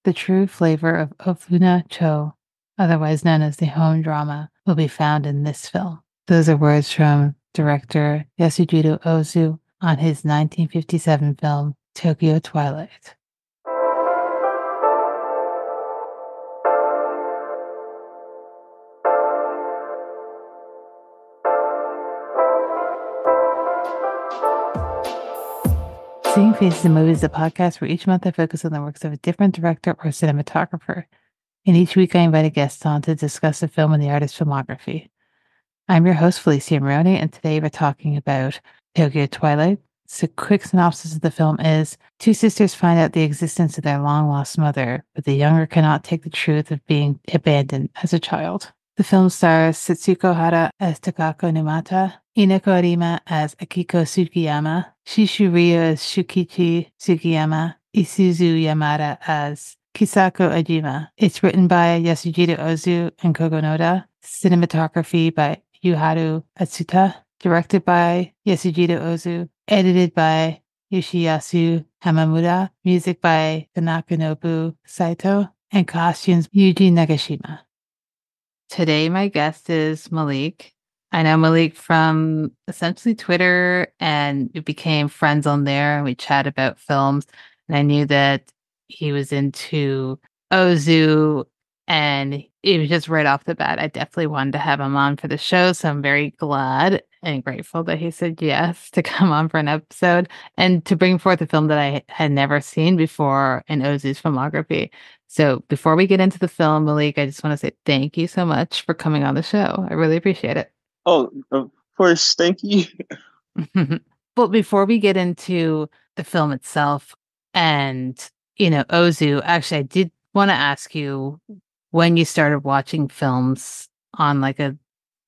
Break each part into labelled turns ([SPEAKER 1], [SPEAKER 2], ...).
[SPEAKER 1] the true flavor of Ofuna Cho, otherwise known as the home drama, will be found in this film. Those are words from director Yasujirō Ozu on his 1957 film, Tokyo Twilight. Seeing Faces in Movies is a podcast where each month I focus on the works of a different director or cinematographer. And each week I invite a guest on to discuss a film and the artist's filmography. I'm your host, Felicia, and today we're talking about Tokyo Twilight. So, quick synopsis of the film is, two sisters find out the existence of their long-lost mother, but the younger cannot take the truth of being abandoned as a child. The film stars Setsuko Hara as Takako Numata, Inako Arima as Akiko Sugiyama, Shishu Ryo as Shukichi Sugiyama, Isuzu Yamada as Kisako Ajima. It's written by Yasujirō Ozu and Kogo Noda. Cinematography by Yuharu Atsuta. Directed by Yasujirō Ozu. Edited by Yoshiyasu Hamamura. Music by Takanobu Saitô. And costumes Yuji Nagashima. Today my guest is Malik. I know Malik from essentially Twitter, and we became friends on there, and we chat about films. And I knew that he was into Ozu, and it was just right off the bat. I definitely wanted to have him on for the show, so I'm very glad and grateful that he said yes to come on for an episode and to bring forth a film that I had never seen before in Ozu's filmography. So before we get into the film, Malik, I just want to say thank you so much for coming on the show. I really appreciate it.
[SPEAKER 2] Oh, of course. Thank you.
[SPEAKER 1] But before we get into the film itself and, Ozu, actually, I did want to ask you when you started watching films on like a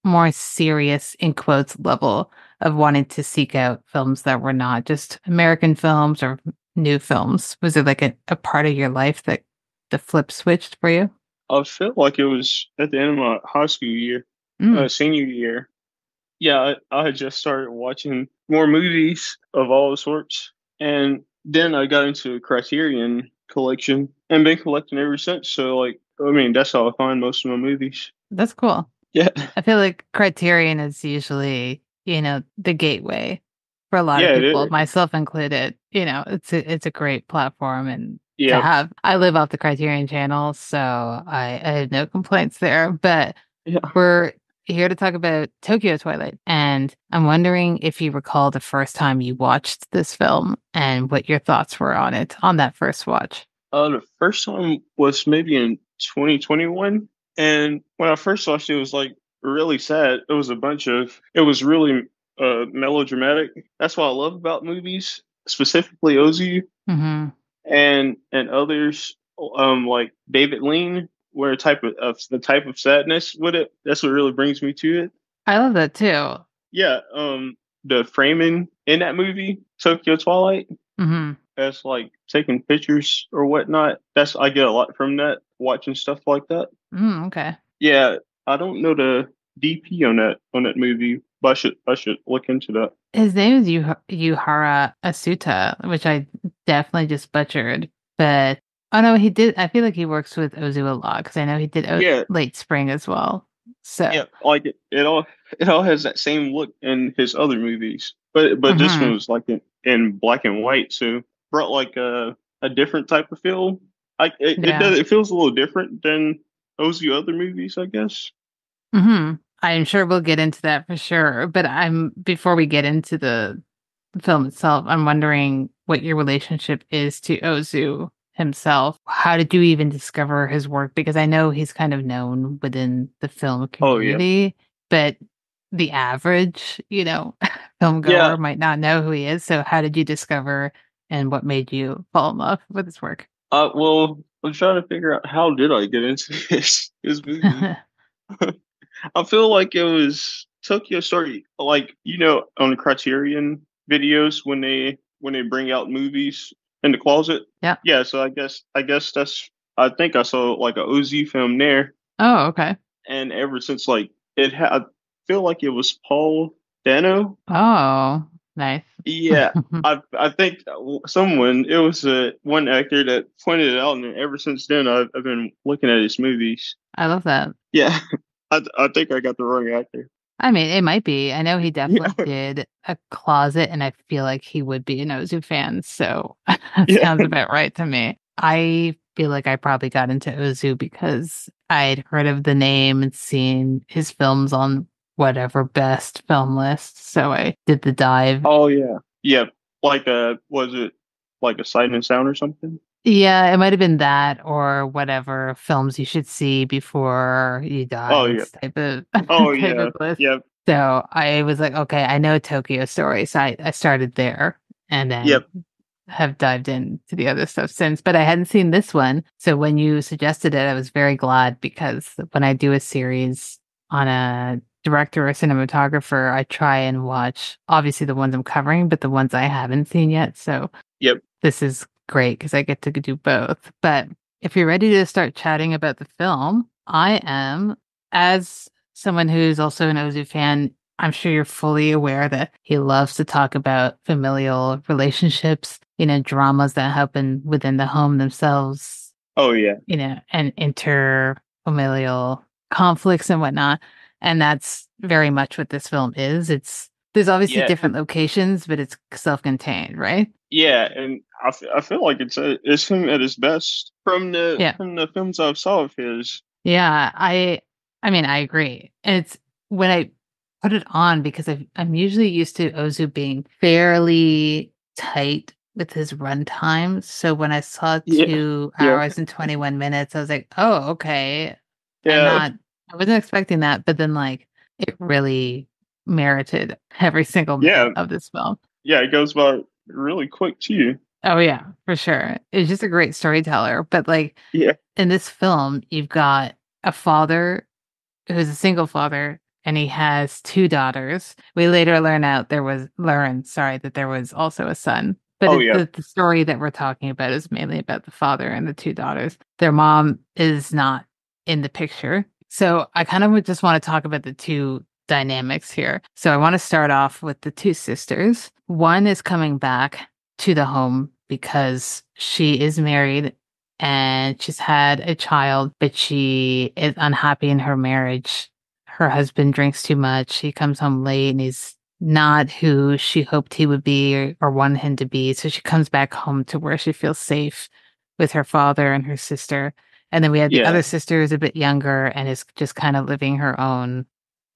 [SPEAKER 1] more serious, in quotes, level of wanting to seek out films that were not just American films or new films. Was it like a part of your life that the flip switched for you?
[SPEAKER 2] I felt like it was at the end of my high school year, senior year. Yeah, I had just started watching more movies of all sorts. And then I got into a Criterion collection and been collecting ever since. So, that's how I find most of my movies.
[SPEAKER 1] That's cool.
[SPEAKER 2] Yeah.
[SPEAKER 1] I feel like Criterion is usually, the gateway for a lot of people, myself included. It's a great platform and to have. I live off the Criterion channel, so I have no complaints there. But we're here to talk about Tokyo Twilight, and I'm wondering if you recall the first time you watched this film and what your thoughts were on it on that first watch.
[SPEAKER 2] The first time was maybe in 2021, and when I first watched it, it was like really sad. It was really melodramatic. That's what I love about movies, specifically Ozu and others like David Lean, where the type of sadness with it. That's what really brings me to it.
[SPEAKER 1] I love that too.
[SPEAKER 2] Yeah, the framing in that movie, Tokyo Twilight, as like taking pictures or whatnot. I get a lot from that, watching stuff like that.
[SPEAKER 1] Okay.
[SPEAKER 2] Yeah, I don't know the DP on that movie, but I should look into that.
[SPEAKER 1] His name is Yuhara Asuta, which I definitely just butchered. But oh no, he did. I feel like he works with Ozu a lot because I know he did Late Spring as well. So
[SPEAKER 2] yeah, like it all has that same look in his other movies, but this one was like in black and white, so brought like a different type of feel. It feels a little different than Ozu other movies, I guess.
[SPEAKER 1] I'm sure we'll get into that for sure. But before we get into the film itself, I'm wondering what your relationship is to Ozu himself. How did you even discover his work? Because I know he's kind of known within the film community, but the average, film goer might not know who he is. So how did you discover and what made you fall in love with his work?
[SPEAKER 2] Well, I'm trying to figure out how did I get into his movie. I feel like it was Tokyo Story, like, on the Criterion videos when they bring out movies in the closet. Yeah. So I guess I think I saw like a Ozu film there.
[SPEAKER 1] Oh, okay.
[SPEAKER 2] And ever since, like I feel like it was Paul Dano.
[SPEAKER 1] Oh, Nice.
[SPEAKER 2] Yeah, I think someone it was one actor that pointed it out, and ever since then I've been looking at his movies.
[SPEAKER 1] I love that.
[SPEAKER 2] Yeah, I think I got the wrong actor.
[SPEAKER 1] I mean, it might be. I know he
[SPEAKER 2] Yeah,
[SPEAKER 1] definitely did a closet, and I feel like he would be an Ozu fan. So that
[SPEAKER 2] yeah.
[SPEAKER 1] sounds about right to me. I feel like I probably got into Ozu because I'd heard of the name and seen his films on whatever best film list. So I did the dive.
[SPEAKER 2] Oh yeah, yeah. Like was it like a Sight and Sound or something?
[SPEAKER 1] Yeah, it might have been that or whatever films you should see before you
[SPEAKER 2] Oh yeah,
[SPEAKER 1] die type of
[SPEAKER 2] oh
[SPEAKER 1] type
[SPEAKER 2] yeah,
[SPEAKER 1] of list.
[SPEAKER 2] yep,
[SPEAKER 1] So I was like, okay, I know Tokyo Story. So I started there and then
[SPEAKER 2] yep.
[SPEAKER 1] have dived into the other stuff since, but I hadn't seen this one. So when you suggested it, I was very glad because when I do a series on a director or cinematographer, I try and watch obviously the ones I'm covering, but the ones I haven't seen yet. So
[SPEAKER 2] Yep.
[SPEAKER 1] this is great because I get to do both. But if you're ready to start chatting about the film, I am. As someone who's also an Ozu fan, I'm sure you're fully aware that he loves to talk about familial relationships, dramas that happen within the home themselves,
[SPEAKER 2] Oh yeah.
[SPEAKER 1] and interfamilial conflicts and whatnot. And that's very much what this film is. There's obviously
[SPEAKER 2] Yeah.
[SPEAKER 1] different locations, but it's self-contained, right?
[SPEAKER 2] Yeah, and I feel like it's him at his best
[SPEAKER 1] Yeah.
[SPEAKER 2] from the films I've saw of his.
[SPEAKER 1] Yeah, I mean, I agree. It's when I put it on because I'm usually used to Ozu being fairly tight with his runtime. So when I saw
[SPEAKER 2] Yeah,
[SPEAKER 1] 2
[SPEAKER 2] yeah,
[SPEAKER 1] hours and 21 minutes, I was like, oh, okay.
[SPEAKER 2] yeah,
[SPEAKER 1] I wasn't expecting that, but then like it really merited every single
[SPEAKER 2] yeah,
[SPEAKER 1] minute of this film.
[SPEAKER 2] yeah. It goes by really quick too.
[SPEAKER 1] Oh yeah, for sure. It's just a great storyteller. But like
[SPEAKER 2] Yeah,
[SPEAKER 1] in this film, you've got a father who's a single father and he has 2 daughters. We later learn that there was also a son. But
[SPEAKER 2] oh yeah,
[SPEAKER 1] the story that we're talking about is mainly about the father and the 2 daughters. Their mom is not in the picture. So I kind of would just want to talk about the two dynamics here. So I want to start off with the 2 sisters. One is coming back to the home because she is married and she's had a child, but she is unhappy in her marriage. Her husband drinks too much. He comes home late and he's not who she hoped he would be or wanted him to be. So she comes back home to where she feels safe with her father and her sister. And then we have the
[SPEAKER 2] yeah,
[SPEAKER 1] other sister who's a bit younger and is just kind of living her own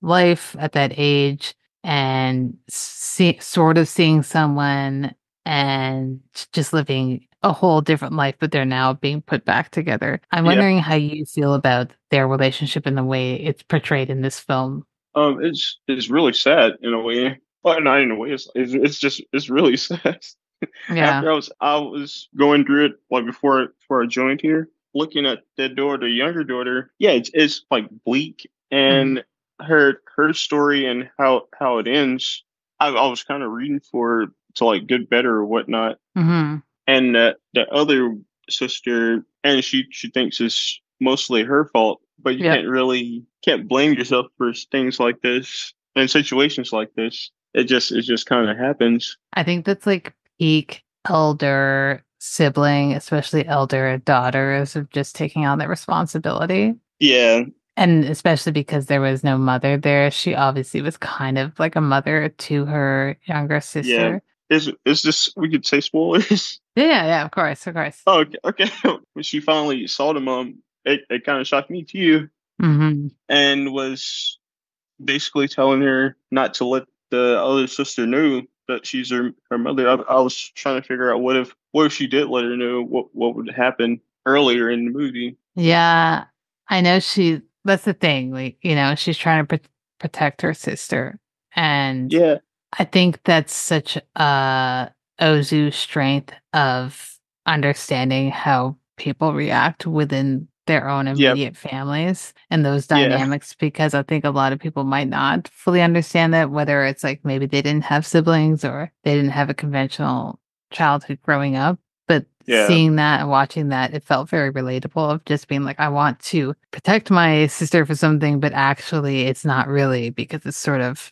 [SPEAKER 1] life at that age and sort of seeing someone and just living a whole different life, but they're now being put back together. I'm
[SPEAKER 2] yeah.
[SPEAKER 1] wondering how you feel about their relationship and the way it's portrayed in this film.
[SPEAKER 2] It's really sad in a way. Well, not in a way. It's just it's really sad.
[SPEAKER 1] Yeah.
[SPEAKER 2] After I was going through it like before I joined here, looking at the younger daughter. Yeah, it's like bleak,
[SPEAKER 1] Hmm.
[SPEAKER 2] and her story and how it ends. I was kind of reading for to like get better or whatnot,
[SPEAKER 1] Hmm.
[SPEAKER 2] and the other sister, and she thinks it's mostly her fault, but you
[SPEAKER 1] Yep.
[SPEAKER 2] can't blame yourself for things like this and situations like this. It just kind of happens.
[SPEAKER 1] I think that's like peak elder sibling, especially elder daughters, of just taking on that responsibility.
[SPEAKER 2] Yeah,
[SPEAKER 1] And especially because there was no mother there, she obviously was kind of like a mother to her younger
[SPEAKER 2] yeah.
[SPEAKER 1] sister.
[SPEAKER 2] Is this we could say spoilers?
[SPEAKER 1] Yeah, yeah, of course, of course.
[SPEAKER 2] Oh, okay, okay. When she finally saw the mom, it kind of shocked me too,
[SPEAKER 1] Hmm.
[SPEAKER 2] and was basically telling her not to let the other sister know that she's her mother. I was trying to figure out what if she did let her know what would happen earlier in the movie.
[SPEAKER 1] Yeah, I know that's the thing. Like, she's trying to protect her sister. And
[SPEAKER 2] Yeah,
[SPEAKER 1] I think that's such a Ozu strength of understanding how people react within their own
[SPEAKER 2] yep,
[SPEAKER 1] immediate families and those
[SPEAKER 2] yeah,
[SPEAKER 1] dynamics, because I think a lot of people might not fully understand that, whether it's like maybe they didn't have siblings or they didn't have a conventional childhood growing up. But
[SPEAKER 2] yeah,
[SPEAKER 1] seeing that and watching that, it felt very relatable of just being like, I want to protect my sister for something, but actually it's not really because it's sort of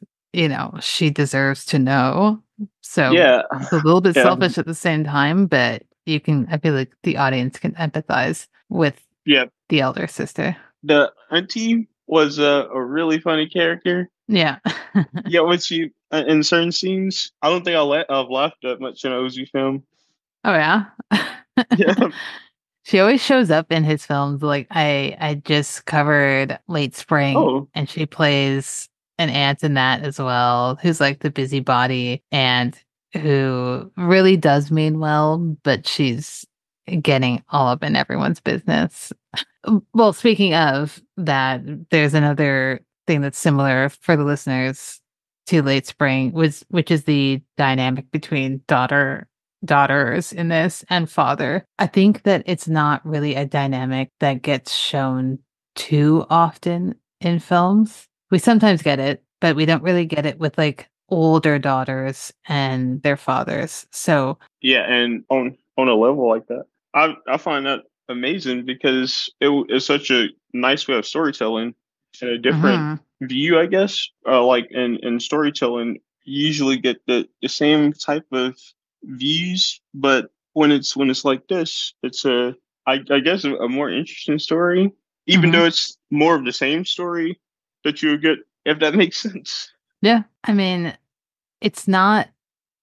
[SPEAKER 1] she deserves to know. So
[SPEAKER 2] Yeah,
[SPEAKER 1] it's a little bit
[SPEAKER 2] yeah,
[SPEAKER 1] selfish at the same time, but I feel like the audience can empathize with
[SPEAKER 2] yeah.
[SPEAKER 1] the elder sister.
[SPEAKER 2] The auntie was a really funny character.
[SPEAKER 1] Yeah.
[SPEAKER 2] Yeah, when she in certain scenes, I don't think I've laughed that much in an Ozu film.
[SPEAKER 1] Oh yeah.
[SPEAKER 2] Yeah.
[SPEAKER 1] She always shows up in his films. Like I just covered Late Spring
[SPEAKER 2] Oh,
[SPEAKER 1] and she plays an aunt in that as well, who's like the busybody and who really does mean well, but she's getting all up in everyone's business. Well, speaking of that, there's another thing that's similar for the listeners to Late Spring, which is the dynamic between daughters in this and father. I think that it's not really a dynamic that gets shown too often in films. We sometimes get it, but we don't really get it with like older daughters and their fathers. So,
[SPEAKER 2] yeah, and on a level like that, I find that amazing because it's such a nice way of storytelling and a different
[SPEAKER 1] mhm,
[SPEAKER 2] view, I guess. Like in storytelling, you usually get the same type of views, but when it's like this, it's I guess a more interesting story, even
[SPEAKER 1] mhm.
[SPEAKER 2] though it's more of the same story that you would get if that makes sense.
[SPEAKER 1] Yeah. I mean, it's not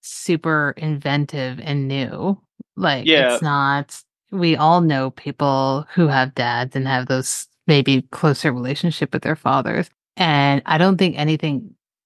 [SPEAKER 1] super inventive and new. Like,
[SPEAKER 2] Yeah,
[SPEAKER 1] it's not, we all know people who have dads and have those maybe closer relationship with their fathers. And I don't think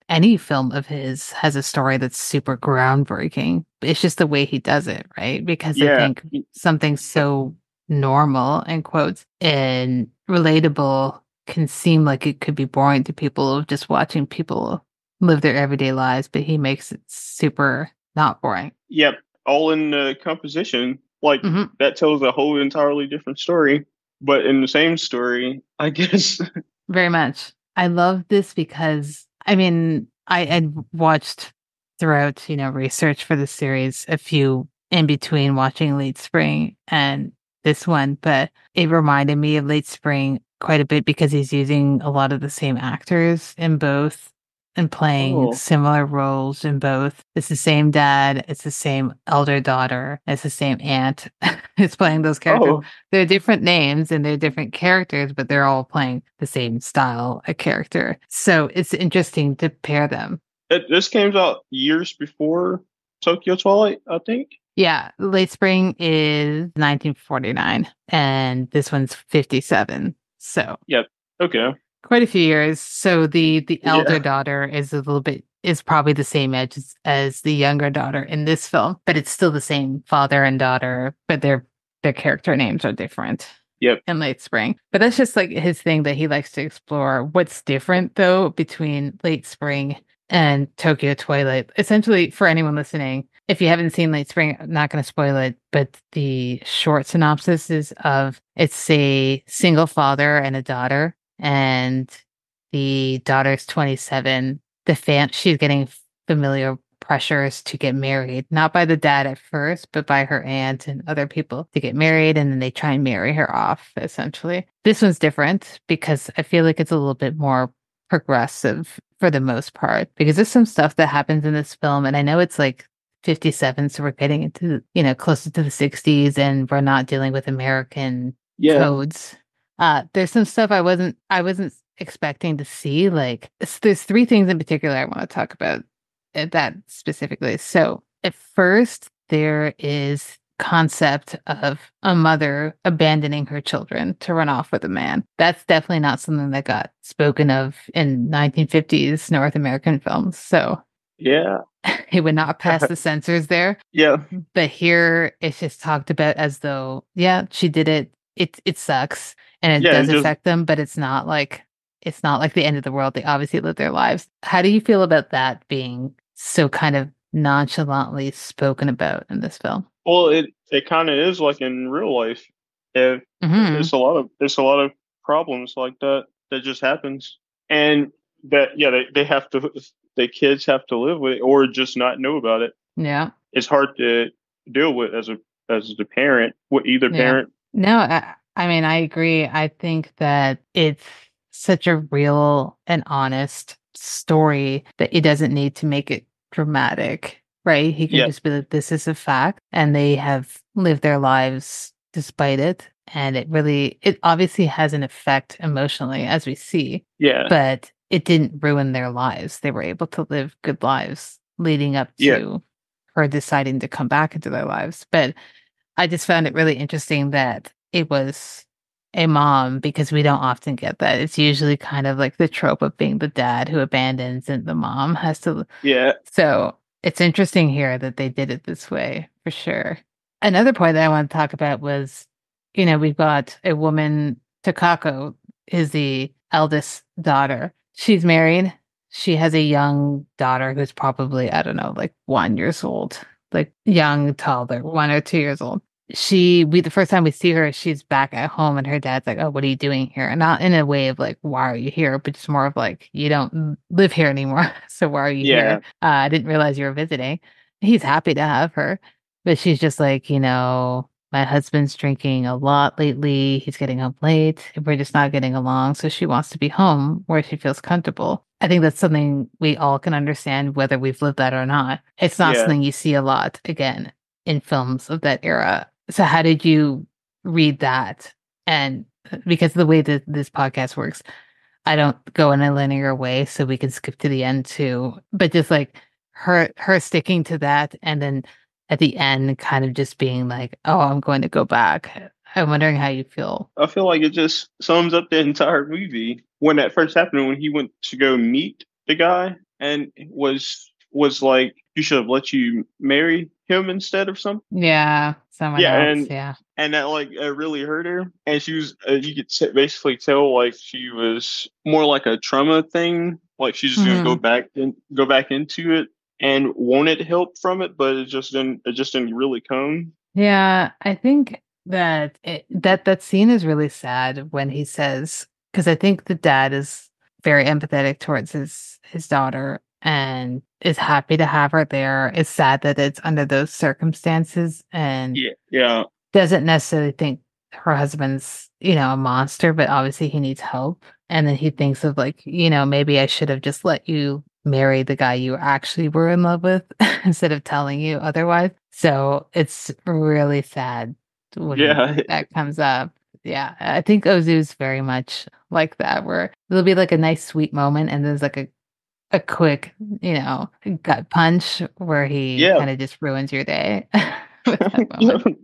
[SPEAKER 1] any film of his has a story that's super groundbreaking. It's just the way he does it, right? Because I
[SPEAKER 2] yeah,
[SPEAKER 1] think something so normal, in quotes, and relatable can seem like it could be boring to people of just watching people live their everyday lives, but he makes it super not boring.
[SPEAKER 2] yep, all in the composition. Like
[SPEAKER 1] Hmm.
[SPEAKER 2] that tells a whole entirely different story, but in the same story, I guess.
[SPEAKER 1] Very much. I love this because I mean, I had watched throughout, research for the series a few in between watching Late Spring and this one, but it reminded me of Late Spring quite a bit because he's using a lot of the same actors in both and playing
[SPEAKER 2] Oh,
[SPEAKER 1] similar roles in both. It's the same dad, it's the same elder daughter, it's the same aunt. It's playing those characters.
[SPEAKER 2] oh,
[SPEAKER 1] They're different names and they're different characters, but they're all playing the same style of character. So it's interesting to pair them.
[SPEAKER 2] this came out years before Tokyo Twilight, I think.
[SPEAKER 1] Yeah, Late Spring is 1949 and this one's 57. So
[SPEAKER 2] Yep. Okay.
[SPEAKER 1] quite a few years. So the elder
[SPEAKER 2] Yeah.
[SPEAKER 1] daughter is probably the same age as the younger daughter in this film, but it's still the same father and daughter, but their character names are different
[SPEAKER 2] Yep.
[SPEAKER 1] in Late Spring. But that's just like his thing that he likes to explore. What's different though between Late Spring and Tokyo Twilight? Essentially, for anyone listening, if you haven't seen Late Spring, I'm not going to spoil it, but the short synopsis is of it's a single father and a daughter, and the daughter's 27. She's getting familiar pressures to get married, not by the dad at first, but by her aunt and other people to get married, and then they try and marry her off, essentially. This one's different because I feel like it's a little bit more progressive for the most part, because there's some stuff that happens in this film, and I know it's like 57, so we're getting into, closer to the 60s, and we're not dealing with American
[SPEAKER 2] Yeah.
[SPEAKER 1] codes. There's some stuff I wasn't expecting to see. Like, there's three things in particular I want to talk about that specifically. So at first, there is concept of a mother abandoning her children to run off with a man. That's definitely not something that got spoken of in 1950s North American films. So
[SPEAKER 2] Yeah.
[SPEAKER 1] it would not pass the censors there.
[SPEAKER 2] Yeah.
[SPEAKER 1] But here it's just talked about as though, yeah, she did it. It sucks and it
[SPEAKER 2] Yeah.
[SPEAKER 1] does
[SPEAKER 2] And just
[SPEAKER 1] affect them, but it's not like the end of the world. They obviously live their lives. How do you feel about that being so kind of nonchalantly spoken about in this film?
[SPEAKER 2] well, it kind of is like in real life. If
[SPEAKER 1] Hmm.
[SPEAKER 2] there's a lot of problems like that that just happens, and that yeah they have to the kids have to live with it or just not know about it.
[SPEAKER 1] Yeah.
[SPEAKER 2] It's hard to deal with as the parent with either
[SPEAKER 1] Yeah.
[SPEAKER 2] parent.
[SPEAKER 1] No, I mean, I agree. I think that it's such a real and honest story that he doesn't need to make it dramatic, right? He can
[SPEAKER 2] Yeah.
[SPEAKER 1] just be like, this is a fact, and they have lived their lives despite it. And it obviously has an effect emotionally, as we see,
[SPEAKER 2] Yeah.
[SPEAKER 1] but it didn't ruin their lives. They were able to live good lives leading up
[SPEAKER 2] Yeah.
[SPEAKER 1] to her deciding to come back into their lives. But I just found it really interesting that it was a mom, because we don't often get that. It's usually kind of like the trope of being the dad who abandons and the mom has to.
[SPEAKER 2] Yeah.
[SPEAKER 1] So it's interesting here that they did it this way for sure. Another point that I want to talk about was, we've got a woman, Takako is the eldest daughter. She's married. She has a young daughter who's probably, I don't know, like 1 year old, like young toddler, 1 or 2 years old. The first time we see her, she's back at home and her dad's like, "Oh, what are you doing here?" And not in a way of like, "Why are you here?" But just more of like, "You don't live here anymore. So why are you
[SPEAKER 2] Yeah.
[SPEAKER 1] here? I didn't realize you were visiting." He's happy to have her, but she's just like, my husband's drinking a lot lately. He's getting home late. We're just not getting along. So she wants to be home where she feels comfortable. I think that's something we all can understand, whether we've lived that or not. It's not
[SPEAKER 2] Yeah.
[SPEAKER 1] something you see a lot, again, in films of that era. So how did you read that? And because of the way that this podcast works, I don't go in a linear way, so we can skip to the end too. But just like her sticking to that, and then at the end kind of just being like, "Oh, I'm going to go back." I'm wondering how you feel.
[SPEAKER 2] I feel like it just sums up the entire movie. When that first happened, when he went to go meet the guy and was like, "You should have let you marry him instead of something."
[SPEAKER 1] Yeah, someone
[SPEAKER 2] Yeah,
[SPEAKER 1] else. Yeah.
[SPEAKER 2] and that like really hurt her, and she was you could basically tell like she was more like a trauma thing, like she's just gonna
[SPEAKER 1] Hmm.
[SPEAKER 2] go back into it and wanted help from it, but it just didn't really come.
[SPEAKER 1] Yeah, I think that scene is really sad when he says, because I think the dad is very empathetic towards his daughter and is happy to have her there. It's sad that it's under those circumstances, and
[SPEAKER 2] Yeah, yeah,
[SPEAKER 1] doesn't necessarily think her husband's, a monster, but obviously he needs help. And then he thinks of like, maybe I should have just let you marry the guy you actually were in love with instead of telling you otherwise. So it's really sad when
[SPEAKER 2] yeah,
[SPEAKER 1] that comes up. Yeah, I think Ozu's very much like that, where there'll be like a nice sweet moment and there's like a quick, gut punch where he
[SPEAKER 2] yeah.
[SPEAKER 1] kind of just ruins your day with that moment.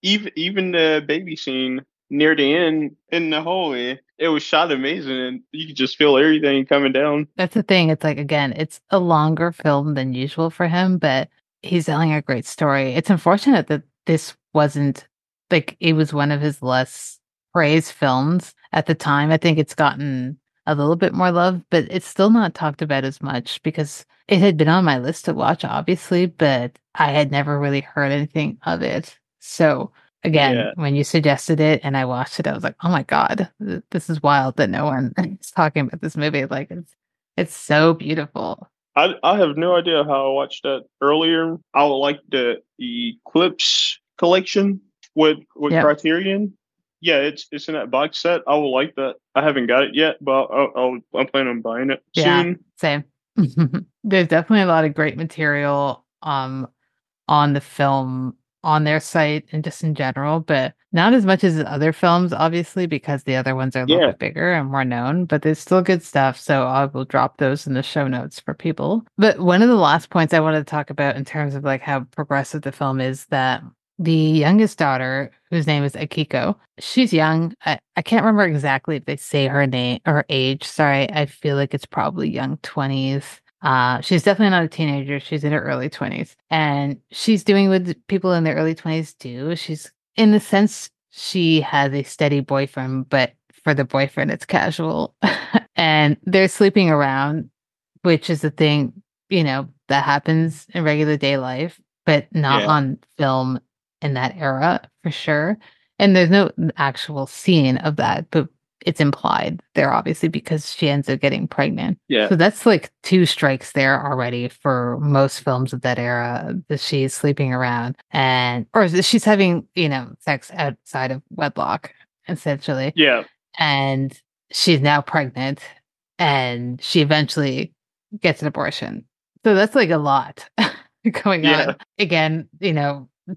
[SPEAKER 2] Even the baby scene near the end in the hallway, it was shot amazing, and you could just feel everything coming down.
[SPEAKER 1] That's the thing. It's like, again, it's a longer film than usual for him, but he's telling a great story. It's unfortunate that this wasn't like it was one of his less praised films at the time. I think it's gotten a little bit more love, but it's still not talked about as much because it had been on my list to watch, obviously, but I had never really heard anything of it. So again,
[SPEAKER 2] Yeah,
[SPEAKER 1] when you suggested it and I watched it, I was like, oh my God, this is wild that no one is talking about this movie. Like it's so beautiful.
[SPEAKER 2] I have no idea how I watched that earlier. I would like the Eclipse collection with
[SPEAKER 1] Yep.
[SPEAKER 2] Criterion. Yeah, it's in that box set. I will like that. I haven't got it yet, but I'm planning on buying it
[SPEAKER 1] Yeah.
[SPEAKER 2] soon.
[SPEAKER 1] Same. There's definitely a lot of great material on the film on their site and just in general, but not as much as the other films, obviously, because the other ones are a little
[SPEAKER 2] Yeah,
[SPEAKER 1] bit bigger and more known, but there's still good stuff. So I will drop those in the show notes for people. But one of the last points I wanted to talk about in terms of like how progressive the film is that the youngest daughter, whose name is Akiko, she's young. I can't remember exactly if they say her name or age. Sorry, I feel like it's probably young 20s. She's definitely not a teenager. She's in her early 20s. And she's doing what people in their early 20s do. She's, in the sense, she has a steady boyfriend, but for the boyfriend, it's casual. And they're sleeping around, which is a thing, that happens in regular day life, but not
[SPEAKER 2] yeah,
[SPEAKER 1] on film in that era for sure. And there's no actual scene of that, but it's implied there, obviously, because she ends up getting pregnant.
[SPEAKER 2] yeah,
[SPEAKER 1] So that's like two strikes there already for most films of that era, that she's sleeping around or that she's having, sex outside of wedlock, essentially.
[SPEAKER 2] yeah,
[SPEAKER 1] And she's now pregnant. and she eventually gets an abortion. So that's like a lot going
[SPEAKER 2] Yeah.
[SPEAKER 1] on. Again,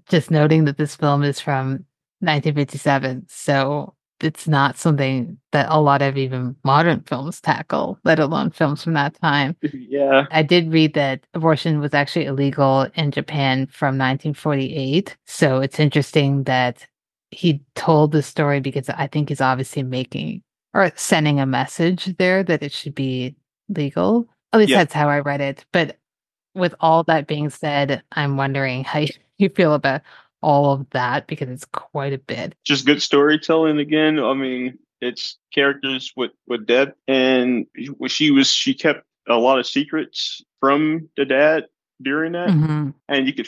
[SPEAKER 1] just noting that this film is from 1957. So it's not something that a lot of even modern films tackle, let alone films from that time.
[SPEAKER 2] Yeah.
[SPEAKER 1] I did read that abortion was actually illegal in Japan from 1948. So it's interesting that he told the story because I think he's obviously making or sending a message there that it should be legal. At least
[SPEAKER 2] Yeah.
[SPEAKER 1] that's how I read it. But with all that being said, I'm wondering how you feel about all of that because it's quite a bit.
[SPEAKER 2] Just good storytelling again. I mean, it's characters with depth, and she kept a lot of secrets from the dad during that,
[SPEAKER 1] Hmm.
[SPEAKER 2] and you could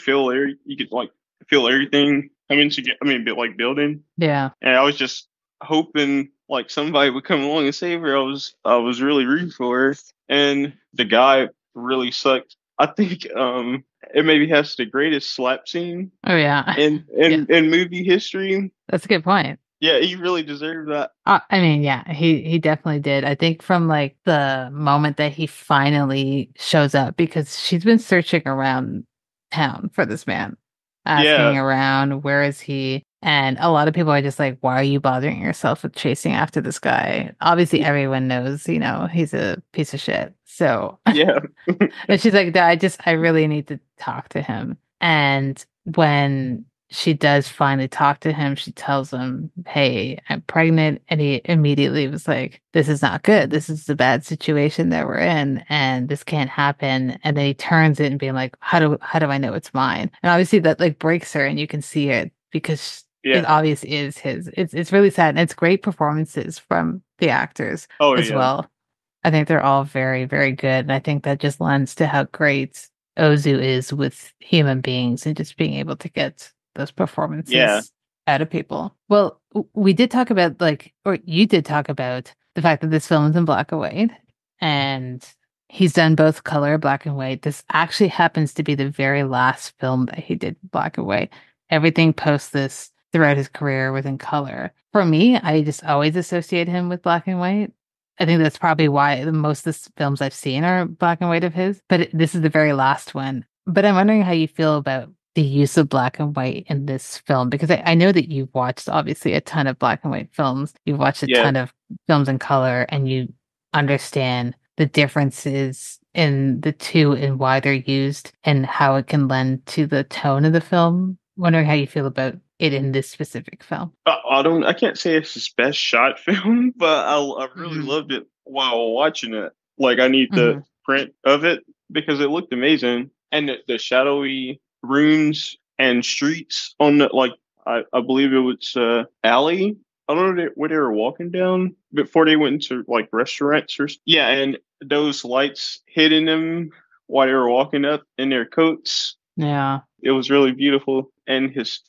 [SPEAKER 2] like feel everything coming together. I mean, like building.
[SPEAKER 1] Yeah.
[SPEAKER 2] And I was just hoping like somebody would come along and save her. I was really rooting for her, and the guy really sucked. I think it maybe has the greatest slap scene
[SPEAKER 1] Oh, yeah.
[SPEAKER 2] in
[SPEAKER 1] Yeah.
[SPEAKER 2] in movie history.
[SPEAKER 1] That's a good point.
[SPEAKER 2] Yeah, he really deserved that.
[SPEAKER 1] I mean, yeah, he definitely did. I think from like the moment that he finally shows up, because she's been searching around town for this man,
[SPEAKER 2] Yeah,
[SPEAKER 1] asking around, where is he? And a lot of people are just like, why are you bothering yourself with chasing after this guy? Obviously, everyone knows, he's a piece of shit. So,
[SPEAKER 2] yeah,
[SPEAKER 1] and she's like, I really need to talk to him. And when she does finally talk to him, she tells him, hey, I'm pregnant. And he immediately was like, this is not good. This is a bad situation that we're in, and this can't happen. And then he turns it and being like, how do I know it's mine? And obviously that like breaks her, and you can see it because it
[SPEAKER 2] yeah.
[SPEAKER 1] obviously is his. It's really sad. And it's great performances from the actors
[SPEAKER 2] Oh
[SPEAKER 1] as
[SPEAKER 2] yeah,
[SPEAKER 1] well. I think they're all very, very good. And I think that just lends to how great Ozu is with human beings and just being able to get those
[SPEAKER 2] yeah,
[SPEAKER 1] performances out of people. Well, we did talk about or you did talk about the fact that this film is in black and white, and he's done both color, black and white. This actually happens to be the very last film that he did black and white. Everything post this throughout his career was in color. For me, I just always associate him with black and white. I think that's probably why the most of the films I've seen are black and white of his, but this is the very last one. But I'm wondering how you feel about the use of black and white in this film, because I know that you've watched obviously a ton of black and white films. You've watched a
[SPEAKER 2] yeah.
[SPEAKER 1] ton of films in color, and you understand the differences in the two and why they're used and how it can lend to the tone of the film. Wondering how you feel about it in this specific film.
[SPEAKER 2] I can't say it's his best shot film, but I really
[SPEAKER 1] Hmm.
[SPEAKER 2] loved it while watching it. Like I need the
[SPEAKER 1] Hmm.
[SPEAKER 2] print of it because it looked amazing, and the shadowy rooms and streets on the like I believe it was alley. I don't know where they were walking down before they went into like restaurants yeah, and those lights hitting them while they were walking up in their coats.
[SPEAKER 1] Yeah.
[SPEAKER 2] It was really beautiful, and his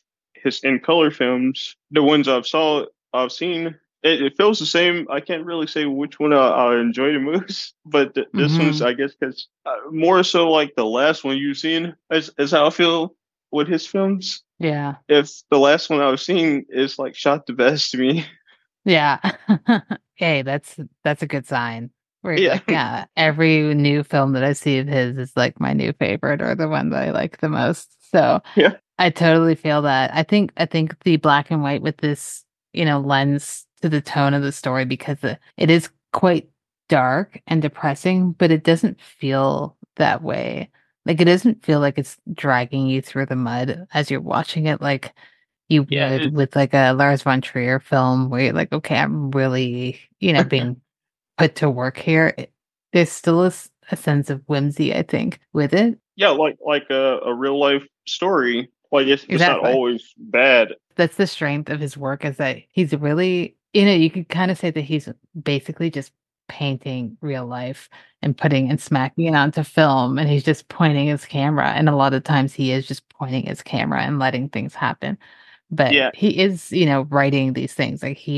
[SPEAKER 2] in color films, the ones I've seen, it feels the same. I can't really say which one I enjoy the most, but this one's
[SPEAKER 1] Hmm.
[SPEAKER 2] I guess because more so like the last one you've seen is how I feel with his films.
[SPEAKER 1] Yeah.
[SPEAKER 2] If the last one I've seen is like shot the best to me,
[SPEAKER 1] Yeah. Hey, that's a good sign. Where he's
[SPEAKER 2] yeah,
[SPEAKER 1] like, yeah, every new film that I see of his is like my new favorite or the one that I like the most. So
[SPEAKER 2] yeah,
[SPEAKER 1] I totally feel that. I think the black and white with this, lends to the tone of the story because it is quite dark and depressing, but it doesn't feel that way. Like it doesn't feel like it's dragging you through the mud as you're watching it, like you
[SPEAKER 2] yeah.
[SPEAKER 1] would with like a Lars von Trier film where you're like, okay, I'm really, being put to work here. There's still a sense of whimsy, I think, with it.
[SPEAKER 2] Yeah, like a real life story. Like it's not
[SPEAKER 1] Exactly.
[SPEAKER 2] always bad.
[SPEAKER 1] That's the strength of his work is that he's really, you could kind of say that he's basically just painting real life and putting and smacking it onto film, and he's just pointing his camera. And a lot of times he is just pointing his camera and letting things happen. But
[SPEAKER 2] Yeah,
[SPEAKER 1] he is, writing these things. Like he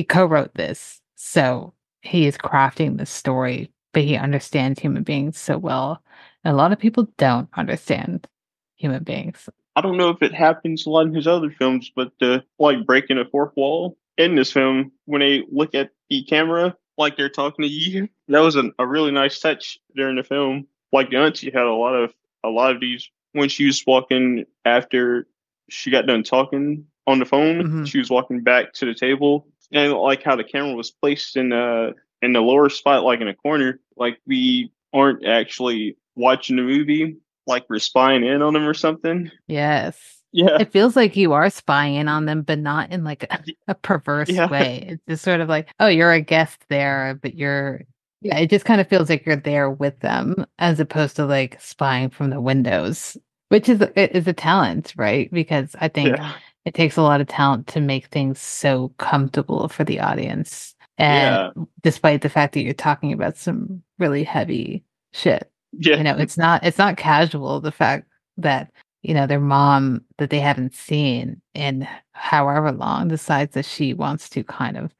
[SPEAKER 1] co-wrote this. So he is crafting this story, but he understands human beings so well. And a lot of people don't understand human beings.
[SPEAKER 2] I don't know if it happens a lot in his other films, but like breaking a fourth wall in this film when they look at the camera, like they're talking to you. That was a really nice touch during the film. Like the auntie had a lot of these when she was walking after she got done talking on the phone.
[SPEAKER 1] Hmm.
[SPEAKER 2] She was walking back to the table, and like how the camera was placed in the lower spot, like in a corner, like we aren't actually watching the movie, like we're spying in on them or something.
[SPEAKER 1] Yes.
[SPEAKER 2] Yeah,
[SPEAKER 1] It feels like you are spying in on them, but not in like a perverse
[SPEAKER 2] yeah,
[SPEAKER 1] way. It's just sort of like, oh, you're a guest there, but yeah, it just kind of feels like you're there with them as opposed to like spying from the windows, which is a talent, right? Because I think
[SPEAKER 2] yeah,
[SPEAKER 1] it takes a lot of talent to make things so comfortable for the audience. And
[SPEAKER 2] yeah,
[SPEAKER 1] despite the fact that you're talking about some really heavy shit,
[SPEAKER 2] yeah,
[SPEAKER 1] it's not casual, the fact that their mom that they haven't seen in however long decides that she wants to kind of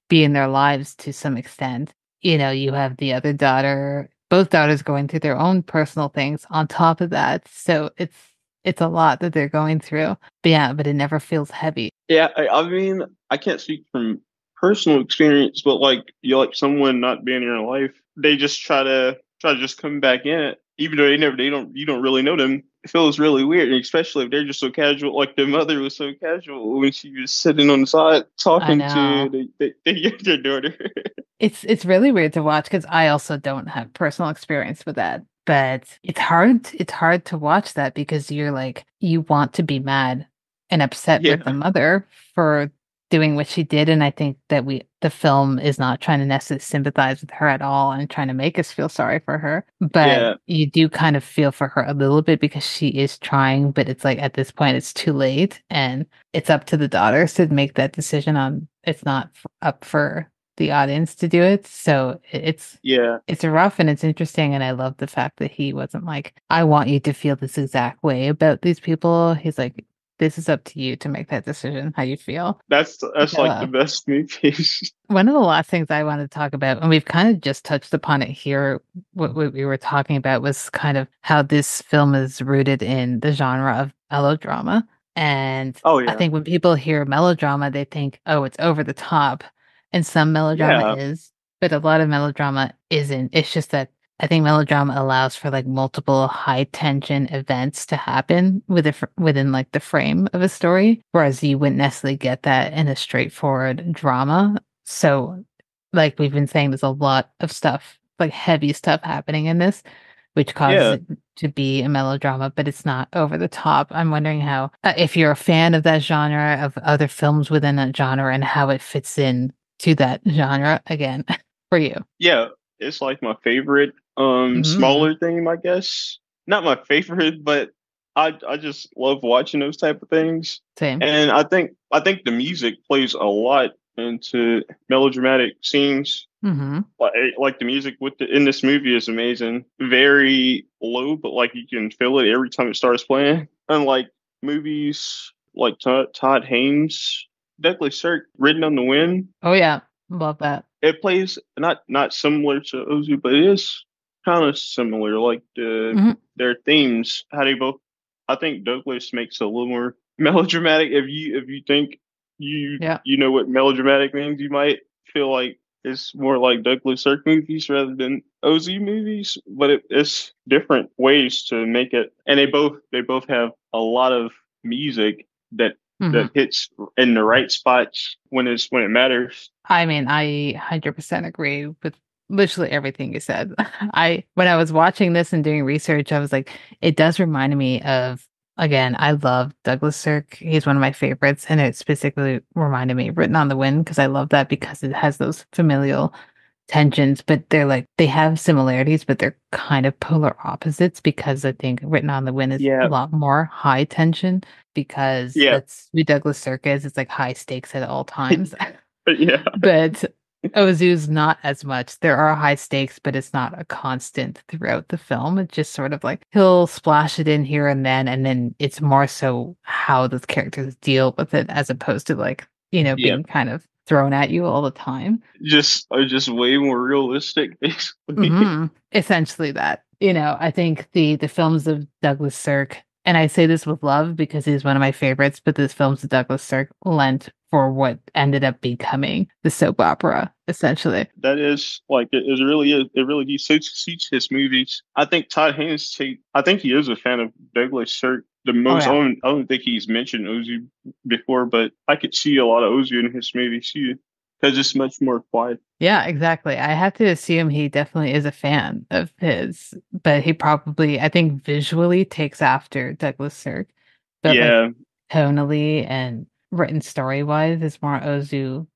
[SPEAKER 1] be in their lives to some extent. You have the other daughter, both daughters going through their own personal things on top of that. So it's a lot that they're going through. But yeah, but it never feels heavy.
[SPEAKER 2] yeah. I mean, I can't speak from personal experience, but like you like someone not being in your life, they just try to just come back in it, even though they don't you don't really know them. It feels really weird, and especially if they're just so casual. Like the mother was so casual when she was sitting on the side
[SPEAKER 1] I
[SPEAKER 2] talking to
[SPEAKER 1] know.
[SPEAKER 2] the younger daughter.
[SPEAKER 1] It's really weird to watch because I also don't have personal experience with that. But it's hard to watch that because you're like you want to be mad and upset with the
[SPEAKER 2] Yeah,
[SPEAKER 1] mother for doing what she did. And I think that the film is not trying to necessarily sympathize with her at all and trying to make us feel sorry for her. But
[SPEAKER 2] yeah,
[SPEAKER 1] you do kind of feel for her a little bit because she is trying, but it's like at this point it's too late and it's up to the daughters to make that decision on it's not up for the audience to do it. So
[SPEAKER 2] yeah.
[SPEAKER 1] it's rough and it's interesting. And I love the fact that he wasn't like, I want you to feel this exact way about these people. He's like, this is up to you to make that decision, how you feel.
[SPEAKER 2] That's like the
[SPEAKER 1] Yeah.
[SPEAKER 2] best movies.
[SPEAKER 1] One of the last things I wanted to talk about, and we've kind of just touched upon it here, what we were talking about was kind of how this film is rooted in the genre of melodrama. And
[SPEAKER 2] Oh
[SPEAKER 1] I
[SPEAKER 2] yeah,
[SPEAKER 1] think when people hear melodrama, they think, oh, it's over the top. And some melodrama
[SPEAKER 2] yeah,
[SPEAKER 1] is, but a lot of melodrama isn't. It's just that I think melodrama allows for like multiple high tension events to happen within like the frame of a story, whereas you wouldn't necessarily get that in a straightforward drama. So, like we've been saying, there's a lot of stuff, like heavy stuff happening in this, which causes
[SPEAKER 2] yeah.
[SPEAKER 1] it to be a melodrama, but it's not over the top. I'm wondering how, if you're a fan of that genre, of other films within that genre, and how it fits in to that genre again for you.
[SPEAKER 2] Yeah, it's like my favorite
[SPEAKER 1] Mm,
[SPEAKER 2] smaller theme, I guess. Not my favorite, but I just love watching those type of things.
[SPEAKER 1] same.
[SPEAKER 2] And I think the music plays a lot into melodramatic scenes.
[SPEAKER 1] Mm-hmm.
[SPEAKER 2] Like the music in this movie is amazing. Very low, but like you can feel it every time it starts playing. Unlike movies like Todd Haynes, Douglas Sirk, Written on the Wind,
[SPEAKER 1] Oh yeah, love that.
[SPEAKER 2] it plays not similar to Ozu, but it is kind of similar. Like
[SPEAKER 1] Hmm.
[SPEAKER 2] their themes, how they both. I think Douglas makes it a little more melodramatic. If you think
[SPEAKER 1] Yeah.
[SPEAKER 2] you know what melodramatic means, you might feel like it's more like Douglas Sirk movies rather than Ozu movies. But it's different ways to make it, and they both have a lot of music that
[SPEAKER 1] Hmm.
[SPEAKER 2] that hits in the right spots when it matters.
[SPEAKER 1] I mean, I 100% agree with literally everything you said. When I was watching this and doing research, I was like, it does remind me of, again, I love Douglas Sirk. He's one of my favorites. And it specifically reminded me of Written on the Wind because I love that because it has those familial tensions, but they have similarities, but they're kind of polar opposites because I think Written on the Wind is a
[SPEAKER 2] Yeah,
[SPEAKER 1] lot more high tension because
[SPEAKER 2] yeah,
[SPEAKER 1] that's who Douglas Sirk is. It's like high stakes at all times.
[SPEAKER 2] yeah,
[SPEAKER 1] But Ozu's not as much. There are high stakes, but it's not a constant throughout the film. It's just sort of like he'll splash it in here and then it's more so how the characters deal with it as opposed to like,
[SPEAKER 2] yeah.
[SPEAKER 1] being kind of thrown at you all the time.
[SPEAKER 2] Just way more realistic, basically.
[SPEAKER 1] Essentially that. I think the films of Douglas Sirk, and I say this with love because he's one of my favorites, but the films of Douglas Sirk lent for what ended up becoming the soap opera, essentially.
[SPEAKER 2] That is like it really is. It really suits his movies. I think Todd Haynes. I think he is a fan of Douglas Sirk the
[SPEAKER 1] Oh
[SPEAKER 2] most.
[SPEAKER 1] yeah.
[SPEAKER 2] I don't think he's mentioned Ozu before, but I could see a lot of Ozu in his movies too, because it's much more quiet.
[SPEAKER 1] Yeah, exactly. I have to assume he definitely is a fan of his, but he probably, I think, visually takes after Douglas Sirk, but like
[SPEAKER 2] Yeah,
[SPEAKER 1] tonally and written story wise is more Ozu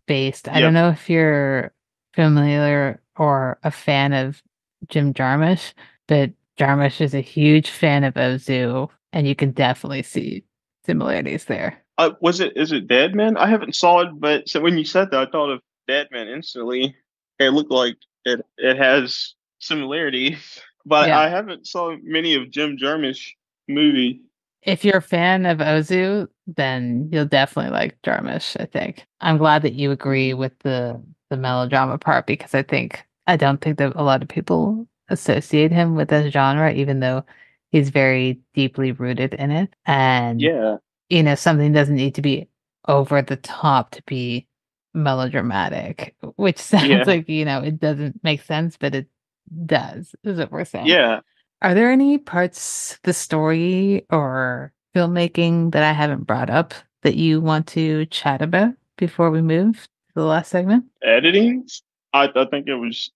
[SPEAKER 1] based. I don't
[SPEAKER 2] yep,
[SPEAKER 1] know if you're familiar or a fan of Jim Jarmusch, but Jarmusch is a huge fan of Ozu, and you can definitely see similarities there.
[SPEAKER 2] Is it Dead Man? I haven't saw it, but so when you said that, I thought of Dead Man instantly. It looked like it has similarities, but
[SPEAKER 1] Yeah.
[SPEAKER 2] I haven't saw many of Jim Jarmusch movie.
[SPEAKER 1] If you're a fan of Ozu, then you'll definitely like Jarmusch, I think. I'm glad that you agree with the melodrama part because I don't think that a lot of people associate him with this genre, even though he's very deeply rooted in it. And,
[SPEAKER 2] Yeah,
[SPEAKER 1] something doesn't need to be over the top to be melodramatic, which sounds
[SPEAKER 2] yeah,
[SPEAKER 1] like, it doesn't make sense, but it does, is what we're saying.
[SPEAKER 2] yeah.
[SPEAKER 1] Are there any parts, the story or filmmaking that I haven't brought up that you want to chat about before we move to the last segment?
[SPEAKER 2] Editing, I think it was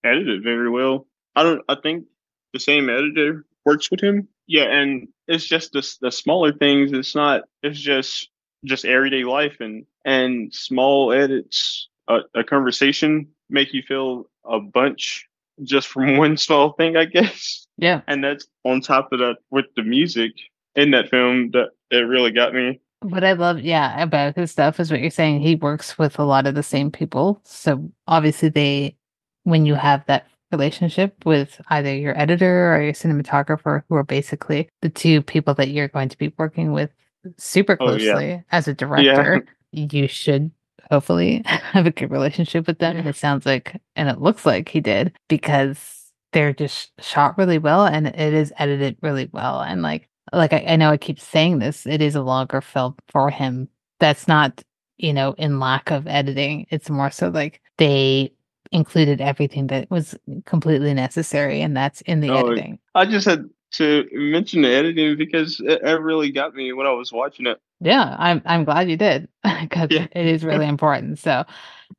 [SPEAKER 2] edited very well. I think the same editor works with him. Yeah, and it's just the smaller things. It's just everyday life and small edits. A conversation make you feel a bunch just from one small thing, I guess.
[SPEAKER 1] Yeah.
[SPEAKER 2] And that's on top of that with the music in that film that it really got me.
[SPEAKER 1] What I love, yeah, about his stuff is what you're saying. He works with a lot of the same people. So obviously when you have that relationship with either your editor or your cinematographer, who are basically the two people that you're going to be working with super
[SPEAKER 2] Oh yeah,
[SPEAKER 1] closely as a
[SPEAKER 2] yeah,
[SPEAKER 1] director, you should hopefully have a good relationship with them. And it sounds like, and it looks like he did because they're just shot really well and it is edited really well. And like I know I keep saying this, it is a longer film for him. That's not, in lack of editing. It's more so like they included everything that was completely necessary, and that's in the
[SPEAKER 2] no,
[SPEAKER 1] editing.
[SPEAKER 2] I just had to mention the editing because it really got me when I was watching it.
[SPEAKER 1] Yeah, I'm glad you did because
[SPEAKER 2] Yeah.
[SPEAKER 1] it is really important. So,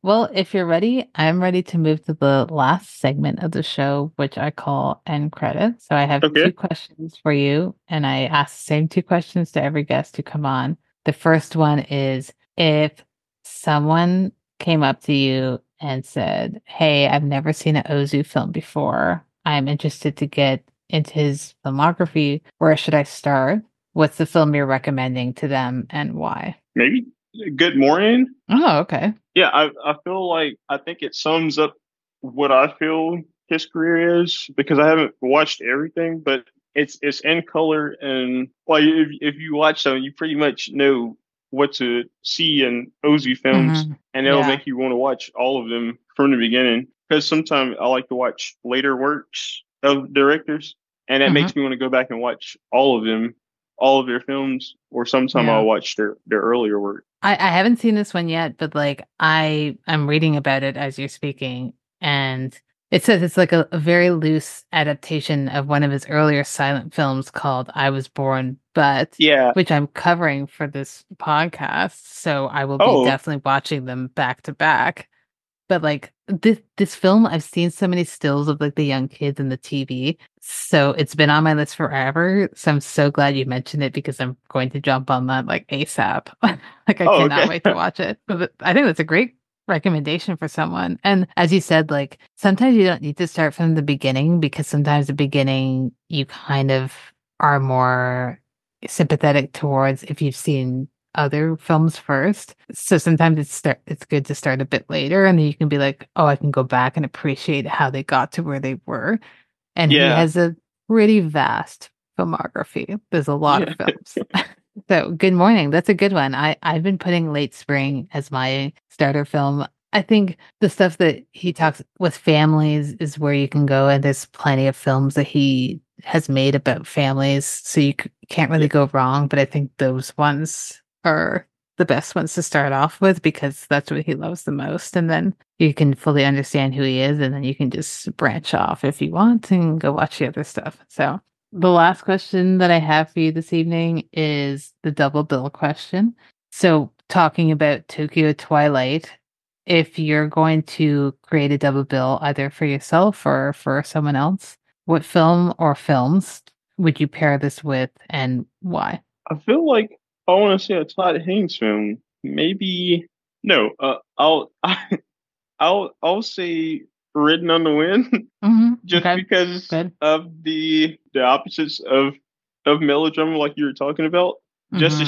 [SPEAKER 1] well, if you're ready, I'm ready to move to the last segment of the show, which I call end credits. So I have
[SPEAKER 2] Okay.
[SPEAKER 1] two questions for you, and I ask the same two questions to every guest who come on. The first one is if someone came up to you and said, "Hey, I've never seen an Ozu film before. I'm interested to get into his filmography. Where should I start?" What's the film you're recommending to them and why?
[SPEAKER 2] Maybe Good Morning.
[SPEAKER 1] Oh, okay.
[SPEAKER 2] Yeah, I feel like I think it sums up what I feel his career is because I haven't watched everything, but it's in color and like if you watch them, you pretty much know what to see in Ozu films,
[SPEAKER 1] Hmm.
[SPEAKER 2] and it'll
[SPEAKER 1] Yeah.
[SPEAKER 2] make you want to watch all of them from the beginning. Because sometimes I like to watch later works of directors, and that
[SPEAKER 1] Hmm.
[SPEAKER 2] makes me want to go back and watch all of them, all of their films, or sometime
[SPEAKER 1] Yeah.
[SPEAKER 2] I'll watch their earlier work.
[SPEAKER 1] I haven't seen this one yet, but like I'm reading about it as you're speaking, and it says it's like a very loose adaptation of one of his earlier silent films called I Was Born, but
[SPEAKER 2] Yeah.
[SPEAKER 1] which I'm covering for this podcast, so I will be
[SPEAKER 2] Oh,
[SPEAKER 1] definitely watching them back to back. But like this film, I've seen so many stills of like the young kids in the TV. So it's been on my list forever. So I'm so glad you mentioned it because I'm going to jump on that like ASAP. Like I
[SPEAKER 2] oh,
[SPEAKER 1] cannot
[SPEAKER 2] okay.
[SPEAKER 1] wait to watch it. But I think that's a great recommendation for someone. And as you said, like sometimes you don't need to start from the beginning because sometimes the beginning you kind of are more sympathetic towards if you've seen other films first. So sometimes it's good to start a bit later and then you can be like, "Oh, I can go back and appreciate how they got to where they were." And he
[SPEAKER 2] Yeah.
[SPEAKER 1] has a pretty vast filmography. There's a lot of
[SPEAKER 2] Yeah.
[SPEAKER 1] films. So, Good Morning, that's a good one. I've been putting Late Spring as my starter film. I think the stuff that he talks with families is where you can go, and there's plenty of films that he has made about families, so you can't really
[SPEAKER 2] Yeah.
[SPEAKER 1] go wrong. But I think those ones are the best ones to start off with because that's what he loves the most. And then you can fully understand who he is, and then you can just branch off if you want and go watch the other stuff. So the last question that I have for you this evening is the double bill question. So talking about Tokyo Twilight, if you're going to create a double bill either for yourself or for someone else, what film or films would you pair this with and why?
[SPEAKER 2] I feel like I want to see a Todd Haynes film. Maybe no. I'll say Ridden on the Wind, just
[SPEAKER 1] Okay.
[SPEAKER 2] because
[SPEAKER 1] Good.
[SPEAKER 2] of the opposites of melodrama, like you were talking about. Just to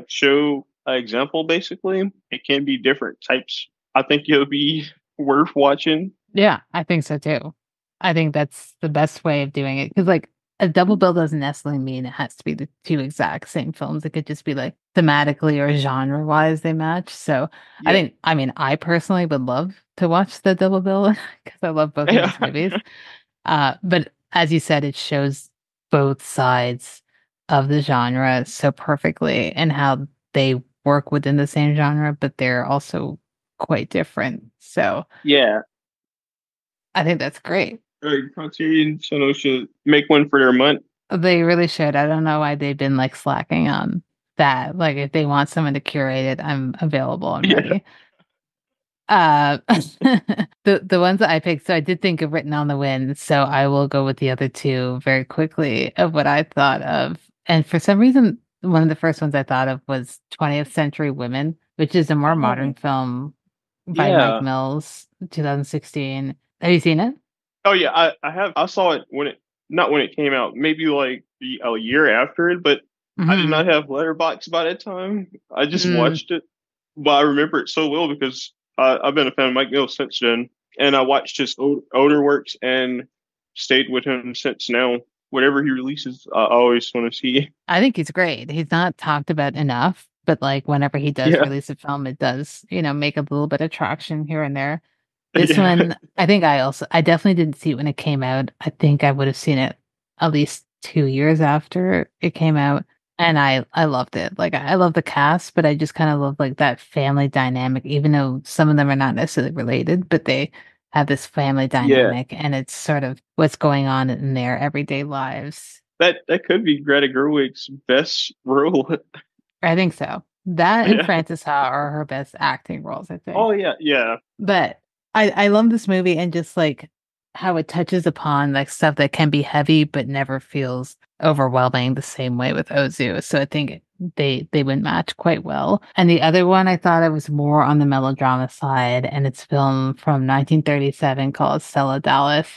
[SPEAKER 2] show an example, basically, it can be different types. I think it'll be worth watching.
[SPEAKER 1] Yeah, I think so too. I think that's the best way of doing it because, like, a double bill doesn't necessarily mean it has to be the two exact same films. It could just be like thematically or genre wise they match. So
[SPEAKER 2] Yeah,
[SPEAKER 1] I personally would love to watch the double bill because I love both of these movies. But as you said, it shows both sides of the genre so perfectly and how they work within the same genre, but they're also quite different. So
[SPEAKER 2] yeah.
[SPEAKER 1] I think that's great.
[SPEAKER 2] Criterion Channel should make one for their month.
[SPEAKER 1] They really should. I don't know why they've been like slacking on that. Like if they want someone to curate it, I'm available. I'm
[SPEAKER 2] Yeah,
[SPEAKER 1] ready. The ones that I picked, so I did think of Written on the Wind, so I will go with the other two very quickly of what I thought of. And for some reason, one of the first ones I thought of was 20th Century Women, which is a more modern film by Mike
[SPEAKER 2] yeah.
[SPEAKER 1] Mills, 2016. Have you seen it?
[SPEAKER 2] Oh yeah, I have. I saw it when it not when it came out, maybe like a year after it, but I did
[SPEAKER 1] Mm-hmm.
[SPEAKER 2] not have Letterboxd by that time. I just
[SPEAKER 1] Mm,
[SPEAKER 2] watched it, but I remember it so well because I've been a fan of Mike Mills since then, and I watched his older works and stayed with him since now. Whatever he releases, I always want to see.
[SPEAKER 1] I think he's great. He's not talked about enough, but like whenever he does
[SPEAKER 2] Yeah,
[SPEAKER 1] release a film, it does, make a little bit of traction here and there. This
[SPEAKER 2] yeah,
[SPEAKER 1] one, I definitely didn't see it when it came out. I think I would have seen it at least 2 years after it came out. And I loved it. Like I love the cast, but I just kind of love like that family dynamic, even though some of them are not necessarily related, but they have this family
[SPEAKER 2] yeah.
[SPEAKER 1] dynamic and it's sort of what's going on in their everyday lives.
[SPEAKER 2] That could be Greta Gerwig's best role.
[SPEAKER 1] I think so. That and
[SPEAKER 2] Yeah.
[SPEAKER 1] Frances Ha are her best acting roles, I think.
[SPEAKER 2] Oh yeah, yeah,
[SPEAKER 1] But I love this movie and just like how it touches upon like stuff that can be heavy but never feels overwhelming the same way with Ozu. So I think they would match quite well. And the other one I thought it was more on the melodrama side, and it's film from 1937 called Stella Dallas,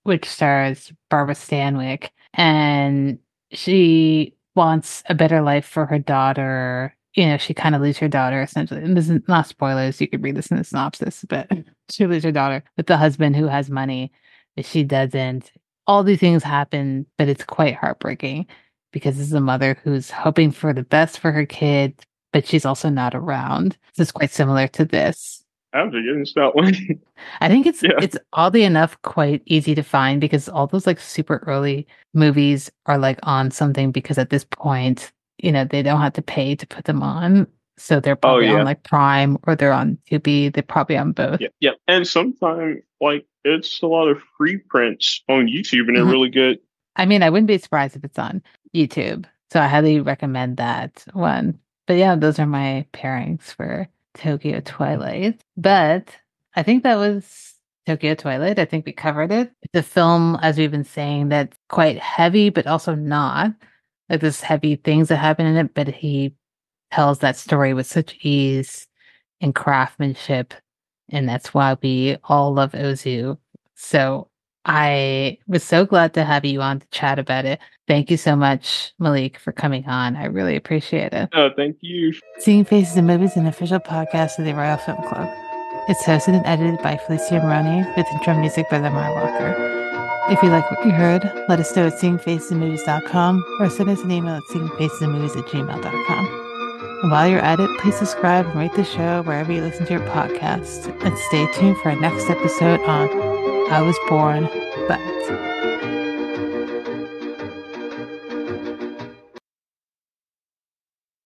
[SPEAKER 1] which stars Barbara Stanwyck, and she wants a better life for her daughter. She kind of loses her daughter essentially. And this is not spoilers. You could read this in the synopsis, but she loses her daughter with the husband who has money, but she doesn't. All these things happen, but it's quite heartbreaking because this is a mother who's hoping for the best for her kid, but she's also not around. So it's quite similar to this.
[SPEAKER 2] I have to get into that one.
[SPEAKER 1] I think it's
[SPEAKER 2] Yeah,
[SPEAKER 1] it's oddly enough quite easy to find because all those like super early movies are like on something because at this point, they don't have to pay to put them on. So they're
[SPEAKER 2] oh
[SPEAKER 1] probably on
[SPEAKER 2] yeah.
[SPEAKER 1] like Prime or they're on Tubi. They're probably on both.
[SPEAKER 2] Yeah, yeah. And sometimes, like, it's a lot of free prints on YouTube, and they're
[SPEAKER 1] Mhm.
[SPEAKER 2] really good.
[SPEAKER 1] I mean, I wouldn't be surprised if it's on YouTube. So I highly recommend that one. But yeah, those are my pairings for Tokyo Twilight. But I think that was Tokyo Twilight. I think we covered it. It's a film, as we've been saying, that's quite heavy, but also not. Like there's heavy things that happen in it, but he tells that story with such ease and craftsmanship. And that's why we all love Ozu. So I was so glad to have you on to chat about it. Thank you so much, Malik, for coming on. I really appreciate it.
[SPEAKER 2] Thank you.
[SPEAKER 1] Seeing Faces in Movies is an official podcast of the Royal Film Club. It's hosted and edited by Felicia with intro music by Lamar Walker. If you like what you heard, let us know at seeingfacesinmovies.com or send us an email at seeingfacesinmovies@gmail.com. And while you're at it, please subscribe and rate the show wherever you listen to your podcast. And stay tuned for our next episode on I Was Born But.